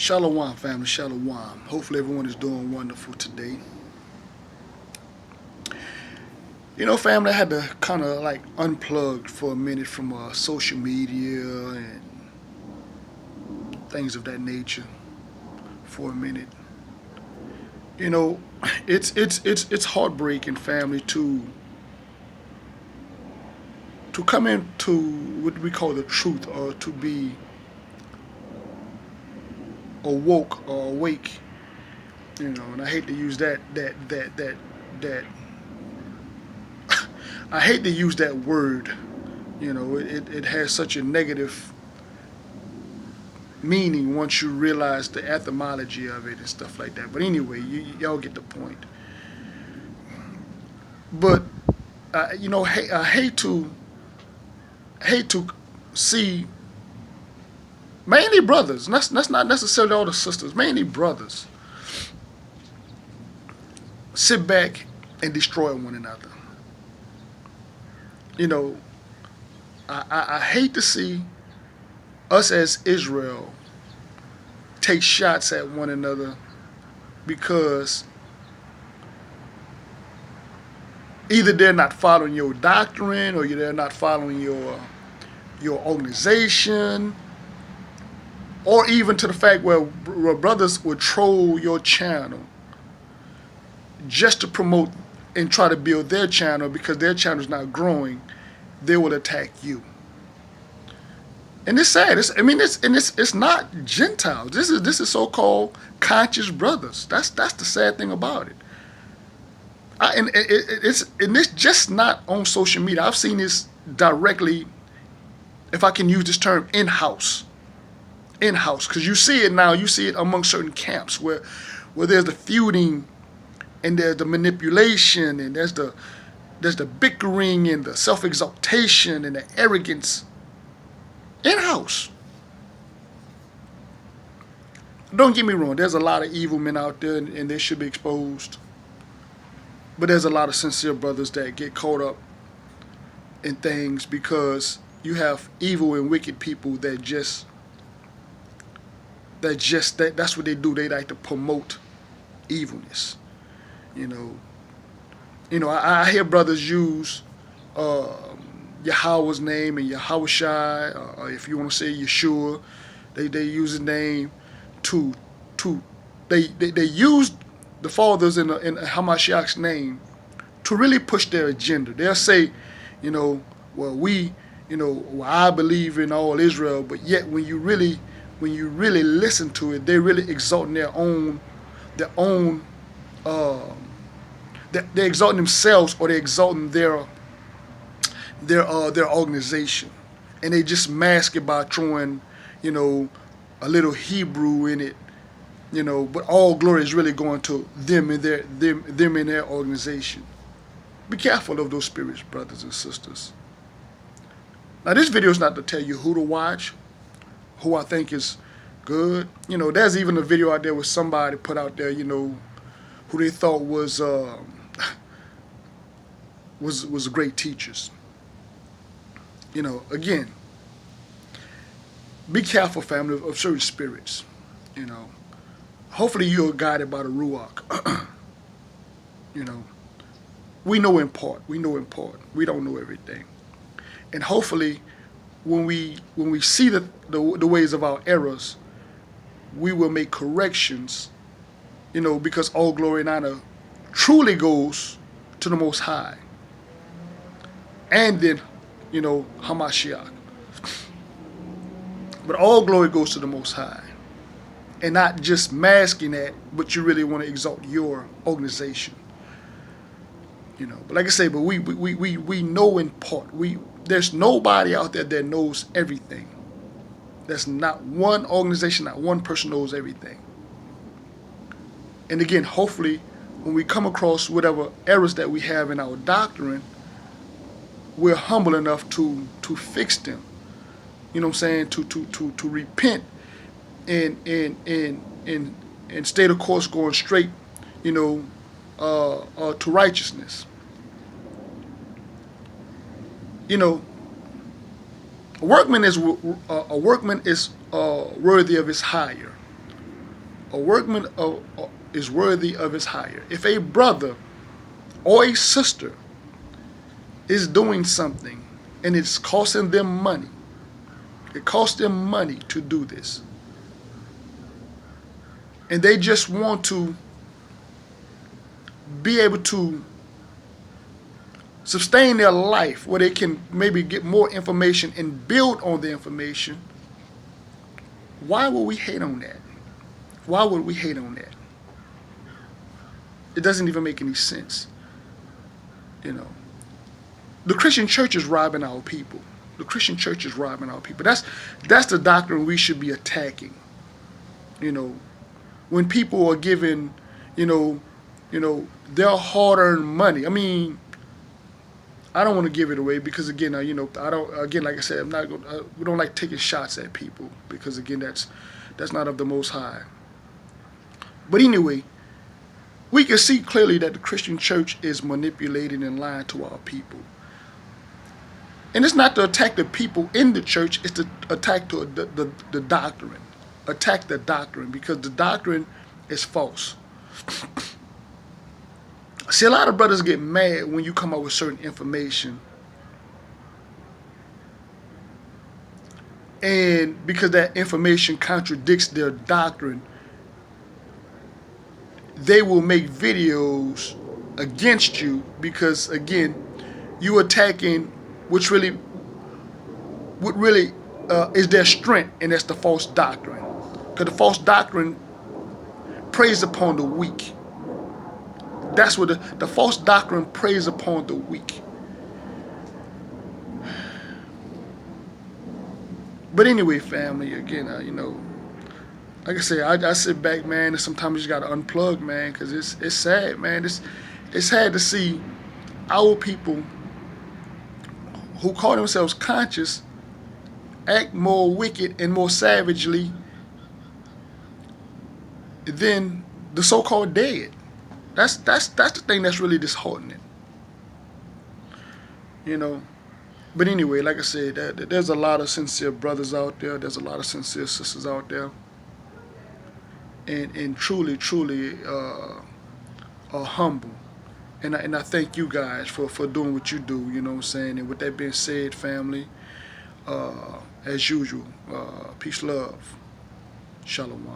Shalom, family, shalom. Hopefully everyone is doing wonderful today. You know, family, I had to kind of like unplug for a minute from social media and things of that nature for a minute. You know, it's heartbreaking, family, to come into what we call the truth, or to be awoke or awake. You know, and I hate to use that I hate to use that word. You know, it has such a negative meaning once you realize the etymology of it and stuff like that. But anyway, y'all get the point. But you know, I hate to see mainly brothers. That's not necessarily all the sisters. Mainly brothers sit back and destroy one another. You know, I hate to see us as Israel take shots at one another because either they're not following your doctrine or they're not following your organization, or even to the fact where brothers would troll your channel just to promote and try to build their channel because their channel is not growing. They will attack you. And it's sad. It's not Gentiles. This is so-called conscious brothers. That's the sad thing about it. And it's just not on social media. I've seen this directly, if I can use this term, in-house, because you see it now. You see it among certain camps where there's the feuding, and there's the manipulation, and there's the bickering, and the self-exaltation, and the arrogance. In-house. Don't get me wrong, there's a lot of evil men out there, and they should be exposed. But there's a lot of sincere brothers that get caught up in things because you have evil and wicked people that's what they do. They like to promote evilness. You know, I hear brothers use Yahweh's name and Yahushai, or if you want to say Yeshua, they use his name they use the fathers in Hamashiach's name to really push their agenda. They'll say, you know, well I believe in all Israel, but yet when you really listen to it, they're really exalting their own they're exalting themselves, or they're exalting their organization, and they just mask it by throwing, you know, a little Hebrew in it, you know. But all glory is really going to them and their organization. Be careful of those spirits, brothers and sisters. Now, this video is not to tell you who to watch, who I think is good. You know, there's even a video out there with somebody put out there, you know, who they thought was great teachers. You know, again, be careful, family, of certain spirits. You know, hopefully you're guided by the Ruach. You know, we know in part. We don't know everything. And hopefully, when we see the ways of our errors, we will make corrections. You know, because all glory and honor truly goes to the Most High. And then, you know, Hamashiach. But all glory goes to the Most High. And not just masking that, but you really want to exalt your organization. You know, but like I say, but we know in part. There's nobody out there that knows everything. There's not one organization, not one person knows everything. And again, hopefully, when we come across whatever errors that we have in our doctrine, we're humble enough to fix them. You know what I'm saying? To repent and stay the course going straight, you know, to righteousness. You know, a workman is worthy of his hire. A workman is worthy of his hire. If a brother or a sister is doing something and it's costing them money, it costs them money to do this, and they just want to be able to sustain their life where they can maybe get more information and build on the information, why would we hate on that? Why would we hate on that? It doesn't even make any sense. You know, the Christian church is robbing our people. The Christian church is robbing our people. That's the doctrine we should be attacking. You know, when people are given, you know, their hard-earned money. I mean, I don't want to give it away because again, you know, I don't. Again, like I said, we don't like taking shots at people because again, that's not of the Most High. But anyway, we can see clearly that the Christian church is manipulating and lying to our people. And it's not to attack the people in the church, it's to attack the doctrine. Attack the doctrine because the doctrine is false. See, a lot of brothers get mad when you come up with certain information. And because that information contradicts their doctrine, they will make videos against you because, again, you attacking what really is their strength, and that's the false doctrine. Because the false doctrine preys upon the weak. That's what the false doctrine preys upon the weak. But anyway, family, again, you know, like I say, I sit back, man, and sometimes you just gotta unplug, man, because it's sad, man. It's sad to see our people who call themselves conscious act more wicked and more savagely than the so-called dead. That's the thing that's really disheartening. You know. But anyway, like I said, there's a lot of sincere brothers out there. There's a lot of sincere sisters out there. And truly are humble. And I thank you guys for doing what you do, you know what I'm saying? And with that being said, family, as usual, peace, love, shalom.